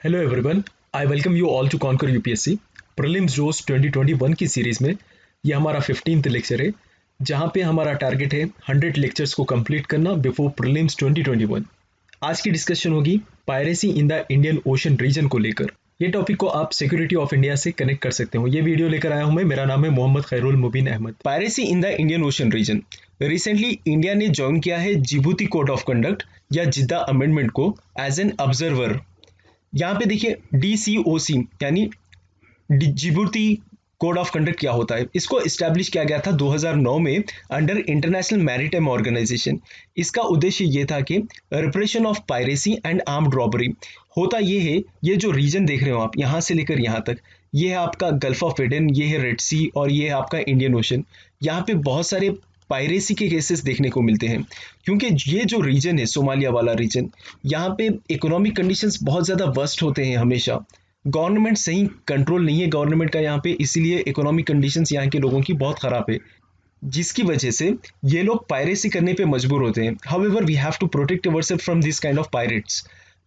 Hello everyone, I welcome you all to conquer UPSC prelims Josh 2021 की series में ये हमारा 15th लेक्चर है जहाँ पे हमारा टारगेट है 100 लेक्चर्स को कंप्लीट करना बिफोर प्रीलिम्स 2021। आज की डिस्कशन होगी piracy in the Indian Ocean region को लेकर। ये टॉपिक को आप सिक्योरिटी ऑफ इंडिया से कनेक्ट कर सकते हो। ये वीडियो लेकर आया हूँ मैं, मेरा नाम है Mohammad Khairul Mubeen Ahmed. Piracy in the Indian Ocean region. Recently India ने ज्वाइन किया है जिबूती कोड ऑफ कंडक्ट या जिद्दा अमेंडमेंट को एज एन ऑब्जर्वर। यहाँ पे देखिए DCOC यानी जिबूती कोड ऑफ कंडक्ट क्या होता है। इसको इस्टेब्लिश किया गया था 2009 में अंडर इंटरनेशनल मैरीटाइम ऑर्गेनाइजेशन। इसका उद्देश्य ये था कि repression of piracy and armed robbery. होता ये है, ये जो रीजन देख रहे हो आप यहाँ से लेकर यहाँ तक, ये है आपका गल्फ ऑफ एडन, ये है रेड सी और ये है आपका इंडियन ओशन। यहाँ पे बहुत सारे पायरेसी के केसेस देखने को मिलते हैं क्योंकि ये जो रीजन है सोमालिया वाला रीजन, यहाँ पे इकोनॉमिक कंडीशंस बहुत ज़्यादा वर्स्ट होते हैं हमेशा। गवर्नमेंट सही कंट्रोल नहीं है गवर्नमेंट का यहाँ पे, इसीलिए इकोनॉमिक कंडीशंस यहाँ के लोगों की बहुत ख़राब है, जिसकी वजह से ये लोग पायरेसी करने पे मजबूर होते हैं। However we have to protect ourself from this kind of pirates.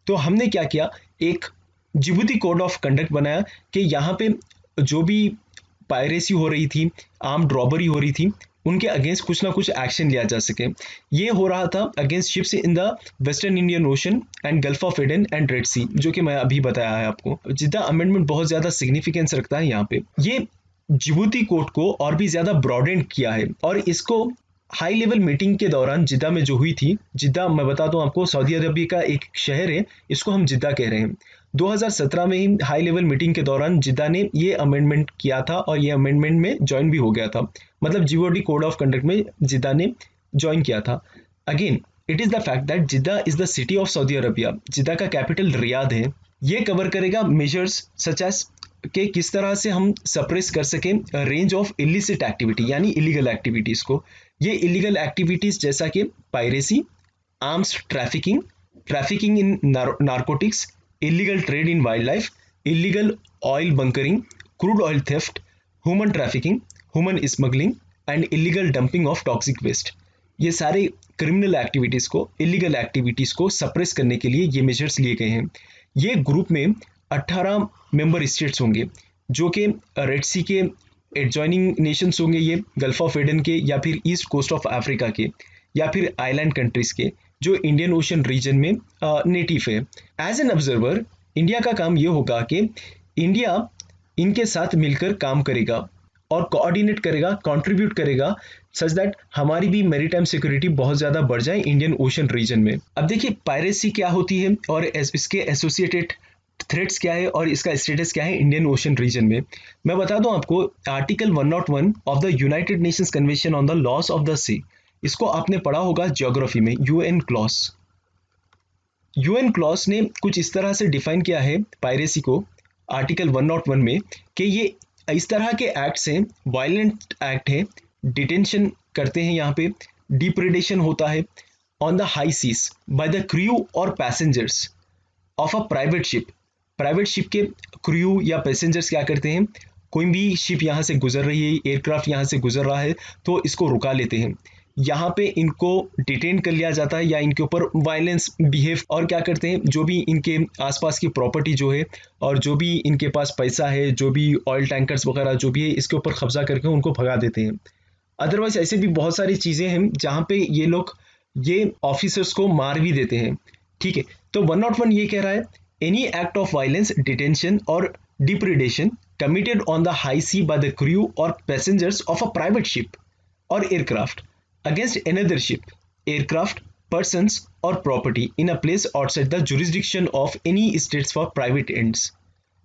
तो हमने क्या किया, एक जिबूती कोड ऑफ कंडक्ट बनाया कि यहाँ पे जो भी पायरेसी हो रही थी, आर्म्ड रॉबरी हो रही थी, उनके अगेंस्ट कुछ ना कुछ एक्शन लिया जा सके। ये हो रहा था against ships in the western Indian Ocean and Gulf of Aden and Red Sea, जो कि मैं अभी बताया है आपको। जिद्दा अमेंडमेंट बहुत ज़्यादा सिग्निफिकेंस रखता है यहाँ पे। ये जिबूती कोड को और भी ज़्यादा ब्रॉडेंड किया है और इसको हाई लेवल मीटिंग के दौरान जिद्दा में जो हुई थी, जिद्दा मैं बता दूं आपको सऊदी अरबिया का एक शहर है, इसको हम जिद्दा कह रहे हैं। 2017 में ही हाई लेवल मीटिंग के दौरान जिद्दा ने ये अमेंडमेंट किया था और ये अमेंडमेंट में ज्वाइन भी हो गया था। मतलब जिबूती कोड ऑफ कंडक्ट में जिद्दा ने ज्वाइन किया था। Again it is the fact that Jeddah is the city of Saudi Arabia. Jeddah का कैपिटल रियाद है। ये कवर करेगा मेजर्स सच एज कि किस तरह से हम सप्रेस कर सकें रेंज ऑफ इलिसिट एक्टिविटी यानी इलीगल एक्टिविटीज़ को। ये इलीगल एक्टिविटीज़ जैसा कि piracy, arms trafficking, trafficking in narcotics, illegal trade in wild life, illegal oil bunkering, crude oil theft, human trafficking, human smuggling and illegal dumping of toxic waste. ये सारे criminal activities को, illegal activities को suppress करने के लिए ये measures लिए गए हैं। ये ग्रुप में 18 मेंबर स्टेट्स होंगे जो कि रेड सी के एडजॉइनिंग नेशंस होंगे, ये गल्फ ऑफ एडन के या फिर ईस्ट कोस्ट ऑफ अफ्रीका के या फिर आइलैंड कंट्रीज़ के जो इंडियन ओशन रीजन में नेटिव है। एज एन ऑब्जर्वर इंडिया का काम ये होगा कि इंडिया इनके साथ मिलकर काम करेगा और कोऑर्डिनेट करेगा, कंट्रीब्यूट करेगा सच दैट हमारी भी मैरीटाइम सिक्योरिटी बहुत ज़्यादा बढ़ जाए इंडियन ओशन रीजन में। अब देखिए पायरेसी क्या होती है और इसके एसोसिएटेड थ्रेट्स क्या है और इसका स्टेटस क्या है इंडियन ओशन रीजन में। मैं बता दूं आपको, article 101 of the united nations convention on the laws of the sea, इसको आपने पढ़ा होगा ज्योग्राफी में, यूएन क्लॉज। यूएन क्लॉज ने कुछ इस तरह से डिफाइन किया है पायरेसी को आर्टिकल 101 में कि ये इस तरह के एक्ट्स हैं, वायलेंट एक्ट है, डिटेंशन करते हैं, यहाँ पे डिप्रेडेशन होता है on the high seas by the crew और passengers of a private ship. Private ship के क्रू या पैसेंजर्स क्या करते हैं, कोई भी शिप यहाँ से गुजर रही है, एयरक्राफ्ट यहाँ से गुजर रहा है तो इसको रुका लेते हैं, यहाँ पे इनको डिटेन कर लिया जाता है या इनके ऊपर वायलेंस बिहेव, और क्या करते हैं जो भी इनके आसपास की प्रॉपर्टी जो है और जो भी इनके पास पैसा है, जो भी ऑयल टैंकर्स वगैरह जो भी है, इसके ऊपर कब्जा करके उनको भगा देते हैं। अदरवाइज ऐसे भी बहुत सारी चीज़ें हैं जहाँ पे ये लोग ये ऑफिसर्स को मार भी देते हैं। ठीक है, तो 101 ये कह रहा है, any act of violence, detention और depredation committed on the high sea by the crew और passengers of a private ship और aircraft against another ship, aircraft, persons or property in a place outside the jurisdiction of any states for private ends,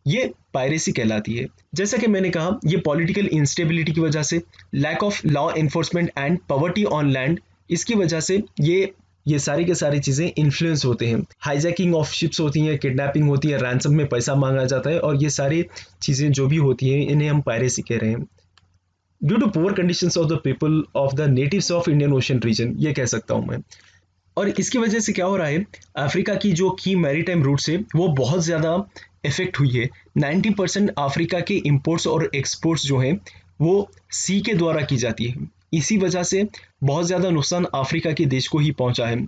ये piracy कहलाती है। जैसा कि मैंने कहा, ये पॉलिटिकल इंस्टेबिलिटी की वजह से, lack of law enforcement and poverty on land, इसकी वजह से ये सारी के सारी चीज़ें इन्फ्लुएंस होते हैं। हाईजैकिंग ऑफ शिप्स होती हैं, किडनैपिंग होती है, रैंसम में पैसा मांगा जाता है और ये सारी चीज़ें जो भी होती हैं इन्हें हम पायरेसी कह रहे हैं। Due to poor conditions of the people of the natives of Indian Ocean region, ये कह सकता हूँ मैं। और इसकी वजह से क्या हो रहा है, अफ्रीका की जो की मैरीटाइम रूट्स है वो बहुत ज़्यादा इफेक्ट हुई है। 90% अफ्रीका के इंपोर्ट्स और एक्सपोर्ट्स जो हैं वो सी के द्वारा की जाती है। इसी वजह से बहुत ज़्यादा नुकसान अफ्रीका के देश को ही पहुंचा है।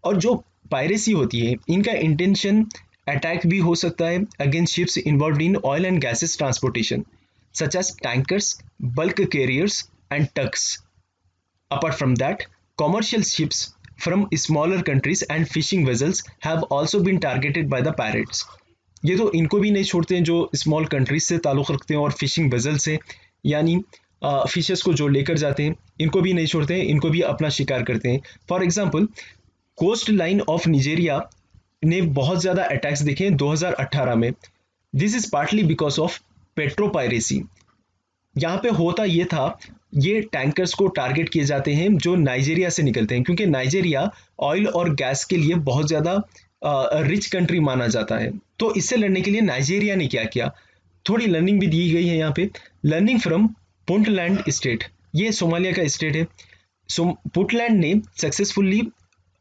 और जो पायरेसी होती है, इनका इंटेंशन अटैक भी हो सकता है against ships involved in oil and gases transportation such as tankers, bulk carriers and tugs. Apart from that, commercial ships from smaller countries and fishing vessels have also been targeted by the pirates. ये तो इनको भी नहीं छोड़ते हैं जो small countries से ताल्लुक़ रखते हैं और फिशिंग वेजल से, यानी फिशेस को जो लेकर जाते हैं, इनको भी नहीं छोड़ते हैं, इनको भी अपना शिकार करते हैं. For example, coast line of Nigeria ने बहुत ज़्यादा अटैक्स देखे हैं 2018 में. This is partly because of petropiracy. यहाँ पे होता ये था, ये टैंकर्स को टारगेट किए जाते हैं जो नाइजीरिया से निकलते हैं, क्योंकि नाइजीरिया ऑयल और गैस के लिए बहुत ज़्यादा रिच कंट्री माना जाता है. तो इससे लड़ने के लिए नाइजीरिया ने क्या किया, थोड़ी लर्निंग भी दी गई है यहाँ पे. लर्निंग फ्रॉम पुंटलैंड स्टेट, ये सोमालिया का स्टेट है. पुंटलैंड ने सक्सेसफुली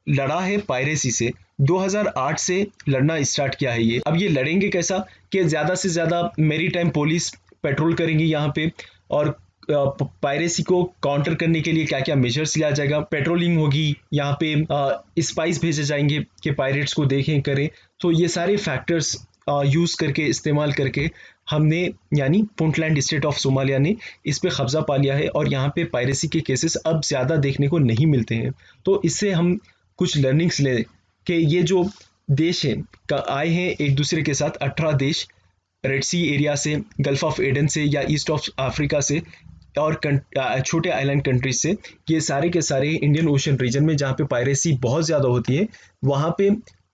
लड़ा है पायरेसी से. 2008 से लड़ना स्टार्ट किया है ये. अब ये लड़ेंगे कैसा कि ज़्यादा से ज़्यादा मैरीटाइम पुलिस पेट्रोल करेंगी यहाँ पे, और पायरेसी को काउंटर करने के लिए क्या क्या मेजर्स लिया जाएगा. पेट्रोलिंग होगी यहाँ पे, स्पाइस भेजे जाएंगे कि पायरेट्स को देखें करें. तो ये सारे फैक्टर्स यूज़ करके, इस्तेमाल करके हमने, यानी पुंटलैंड स्टेट ऑफ सोमालिया ने इस पे कब्जा पा लिया है, और यहाँ पे पायरेसी के केसेस अब ज़्यादा देखने को नहीं मिलते हैं. तो इससे हम कुछ लर्निंग्स लें कि ये जो देश हैं आए हैं एक दूसरे के साथ, 18 देश रेड सी एरिया से, गल्फ ऑफ एडन से या ईस्ट ऑफ अफ्रीका से और छोटे आइलैंड कंट्रीज से, ये सारे के सारे इंडियन ओशन रीजन में जहाँ पे पायरेसी बहुत ज़्यादा होती है, वहाँ पे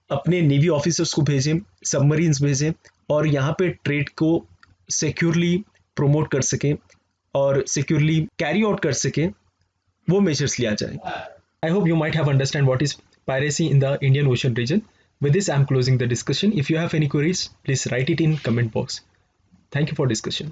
अपने नेवी ऑफिसर्स को भेजें, सबमरीन्स भेजें, और यहाँ पे ट्रेड को सिक्योरली प्रमोट कर सकें और सिक्योरली कैरी आउट कर सकें, वो मेजर्स लिया जाए. I hope you might have understand what is piracy in the Indian Ocean region. With this, I am closing the discussion. If you have any queries, please write it in comment box. Thank you for discussion.